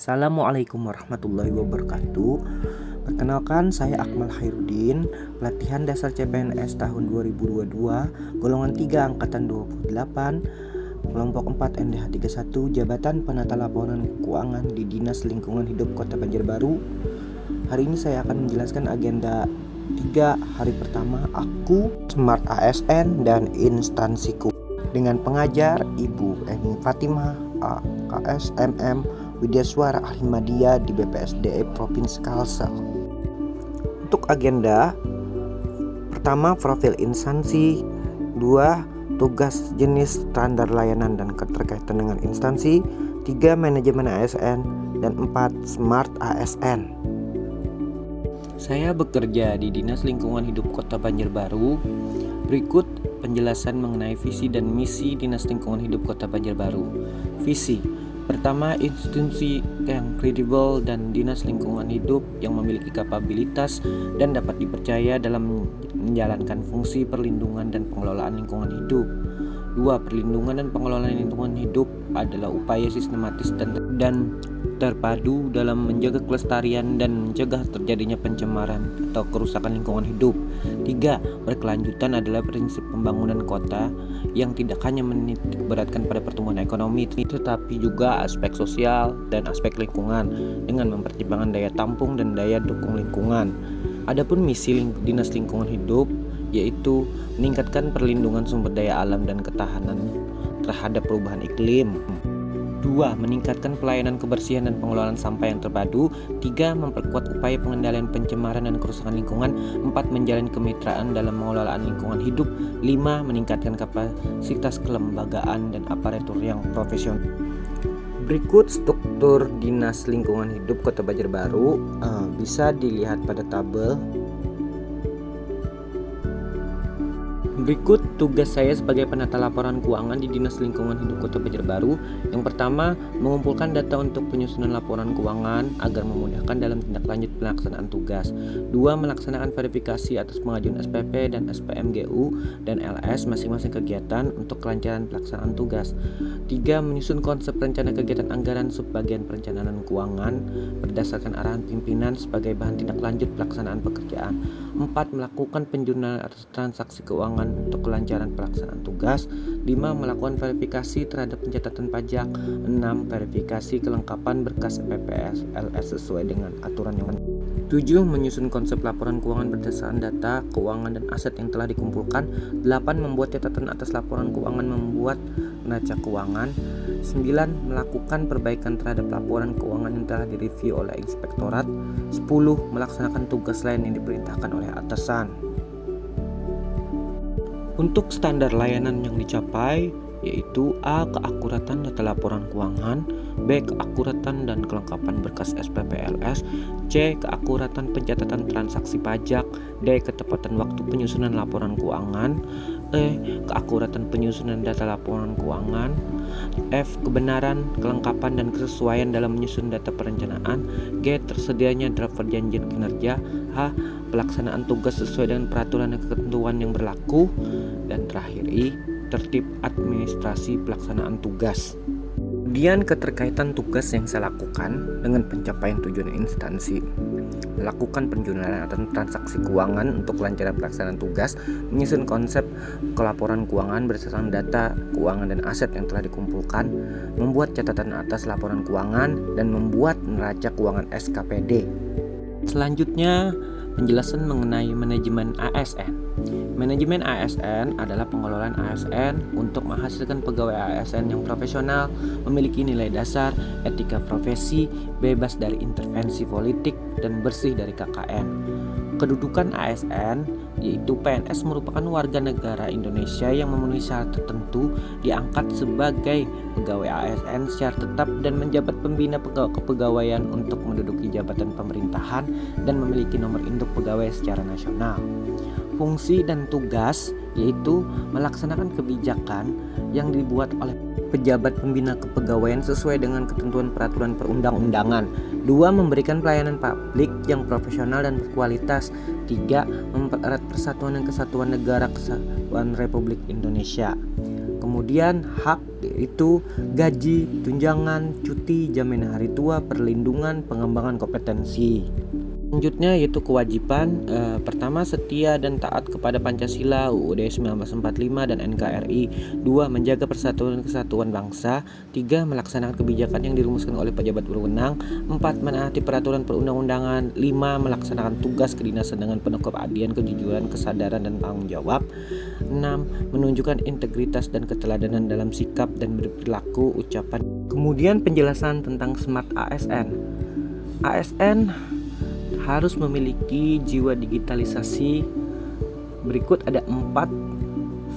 Assalamualaikum warahmatullahi wabarakatuh. Perkenalkan, saya Akmal Khairuddin, pelatihan dasar CPNS tahun 2022, golongan 3 angkatan 28, kelompok 4 NDH 31, Jabatan Penata Laporan Keuangan di Dinas Lingkungan Hidup Kota Banjarbaru. Hari ini saya akan menjelaskan agenda 3 hari pertama aku, Smart ASN, dan instansiku dengan pengajar Ibu Eni Fatimah, AKS MM Widyaswara Ahmadiyah di BPSDE Provinsi Kalsel. Untuk agenda pertama, profil instansi. 2. Tugas jenis standar layanan dan keterkaitan dengan instansi. 3. Manajemen ASN. Dan 4. Smart ASN. Saya bekerja di Dinas Lingkungan Hidup Kota Banjarbaru. Berikut penjelasan mengenai visi dan misi Dinas Lingkungan Hidup Kota Banjarbaru. Visi pertama, institusi yang kredibel dan Dinas Lingkungan Hidup yang memiliki kapabilitas dan dapat dipercaya dalam menjalankan fungsi perlindungan dan pengelolaan lingkungan hidup. 2. Perlindungan dan pengelolaan lingkungan hidup adalah upaya sistematis dan terpadu dalam menjaga kelestarian dan mencegah terjadinya pencemaran atau kerusakan lingkungan hidup. 3. Berkelanjutan adalah prinsip pembangunan kota yang tidak hanya menitikberatkan pada pertumbuhan ekonomi, tetapi juga aspek sosial dan aspek lingkungan dengan mempertimbangkan daya tampung dan daya dukung lingkungan. Adapun misi Dinas Lingkungan Hidup yaitu meningkatkan perlindungan sumber daya alam dan ketahanan terhadap perubahan iklim. 2. Meningkatkan pelayanan kebersihan dan pengelolaan sampah yang terpadu. 3. Memperkuat upaya pengendalian pencemaran dan kerusakan lingkungan. 4. Menjalin kemitraan dalam pengelolaan lingkungan hidup. 5. Meningkatkan kapasitas kelembagaan dan aparatur yang profesional. Berikut struktur Dinas Lingkungan Hidup Kota Banjarbaru, bisa dilihat pada tabel. Berikut tugas saya sebagai penata laporan keuangan di Dinas Lingkungan Hidup Kota Banjarbaru. Yang pertama, mengumpulkan data untuk penyusunan laporan keuangan agar memudahkan dalam tindak lanjut pelaksanaan tugas. 2. Melaksanakan verifikasi atas pengajuan SPP dan SPMGU dan LS masing-masing kegiatan untuk kelancaran pelaksanaan tugas. 3. Menyusun konsep rencana kegiatan anggaran subbagian perencanaan keuangan berdasarkan arahan pimpinan sebagai bahan tindak lanjut pelaksanaan pekerjaan. 4. Melakukan penjurnalan atas transaksi keuangan untuk kelancaran pelaksanaan tugas. 5. Melakukan verifikasi terhadap pencatatan pajak. 6. Verifikasi kelengkapan berkas PPS LS sesuai dengan aturan yang 7. Menyusun konsep laporan keuangan berdasarkan data keuangan dan aset yang telah dikumpulkan. 8. Membuat catatan atas laporan keuangan, membuat neraca keuangan. 9. Melakukan perbaikan terhadap laporan keuangan yang telah direview oleh inspektorat. 10. Melaksanakan tugas lain yang diperintahkan oleh atasan. Untuk standar layanan yang dicapai yaitu A. Keakuratan data laporan keuangan. B. Keakuratan dan kelengkapan berkas SPP LS. C. Keakuratan pencatatan transaksi pajak. D. Ketepatan waktu penyusunan laporan keuangan. E. Keakuratan penyusunan data laporan keuangan. F. Kebenaran, kelengkapan, dan kesesuaian dalam menyusun data perencanaan. G. Tersedianya draft perjanjian kinerja. H. Pelaksanaan tugas sesuai dengan peraturan dan ketentuan yang berlaku. Dan terakhir I. Tertib administrasi pelaksanaan tugas. Kemudian keterkaitan tugas yang saya lakukan dengan pencapaian tujuan instansi. Melakukan penjurnalan atau transaksi keuangan untuk kelancaran pelaksanaan tugas, menyusun konsep kelaporan keuangan berdasarkan data keuangan dan aset yang telah dikumpulkan, membuat catatan atas laporan keuangan, dan membuat neraca keuangan SKPD. Selanjutnya, penjelasan mengenai manajemen ASN. Manajemen ASN adalah pengelolaan ASN untuk menghasilkan pegawai ASN yang profesional, memiliki nilai dasar, etika profesi, bebas dari intervensi politik, dan bersih dari KKN. Kedudukan ASN yaitu PNS merupakan warga negara Indonesia yang memenuhi syarat tertentu, diangkat sebagai pegawai ASN secara tetap dan menjabat pembina kepegawaian untuk menduduki jabatan pemerintahan dan memiliki nomor induk pegawai secara nasional. Fungsi dan tugas yaitu melaksanakan kebijakan yang dibuat oleh pejabat pembina kepegawaian sesuai dengan ketentuan peraturan perundang-undangan. 2. Memberikan pelayanan publik yang profesional dan berkualitas. 3. Mempererat persatuan dan kesatuan negara Kesatuan Republik Indonesia. Kemudian hak yaitu gaji, tunjangan, cuti, jaminan hari tua, perlindungan, pengembangan kompetensi. Selanjutnya yaitu kewajiban. Pertama, setia dan taat kepada Pancasila, UUD 1945 dan NKRI. 2. Menjaga persatuan dan kesatuan bangsa. 3. Melaksanakan kebijakan yang dirumuskan oleh pejabat berwenang. 4. Menaati peraturan perundang-undangan. 5. Melaksanakan tugas kedinasan dengan penuh keabdian, kejujuran, kesadaran, dan tanggung jawab. 6. Menunjukkan integritas dan keteladanan dalam sikap dan berperilaku, ucapan. Kemudian penjelasan tentang Smart ASN. ASN harus memiliki jiwa digitalisasi. Berikut ada 4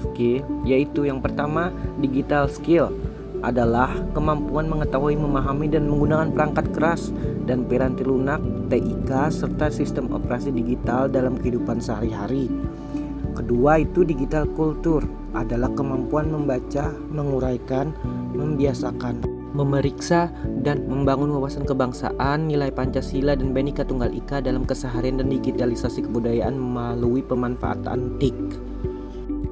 skill, yaitu yang pertama, digital skill adalah kemampuan mengetahui, memahami, dan menggunakan perangkat keras dan piranti lunak, TIK, serta sistem operasi digital dalam kehidupan sehari-hari. Kedua itu digital kultur adalah kemampuan membaca, menguraikan, membiasakan, memeriksa, dan membangun wawasan kebangsaan, nilai Pancasila dan Bhinneka Tunggal Ika dalam keseharian dan digitalisasi kebudayaan melalui pemanfaatan TIK.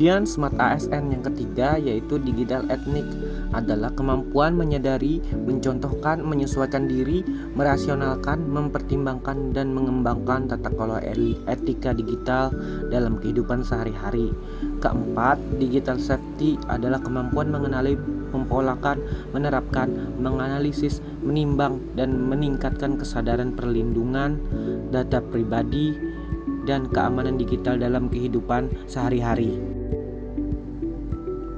Kemudian Smart ASN yang ketiga yaitu digital etnik adalah kemampuan menyadari, mencontohkan, menyesuaikan diri, merasionalkan, mempertimbangkan, dan mengembangkan tata kelola etika digital dalam kehidupan sehari-hari. Keempat, digital safety adalah kemampuan mengenali, mempolakan, menerapkan, menganalisis, menimbang, dan meningkatkan kesadaran perlindungan data pribadi dan keamanan digital dalam kehidupan sehari-hari.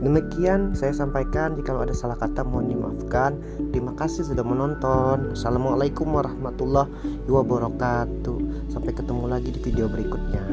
Demikian saya sampaikan, jika ada salah kata mohon dimaafkan. Terima kasih sudah menonton. Assalamualaikum warahmatullahi wabarakatuh. Sampai ketemu lagi di video berikutnya.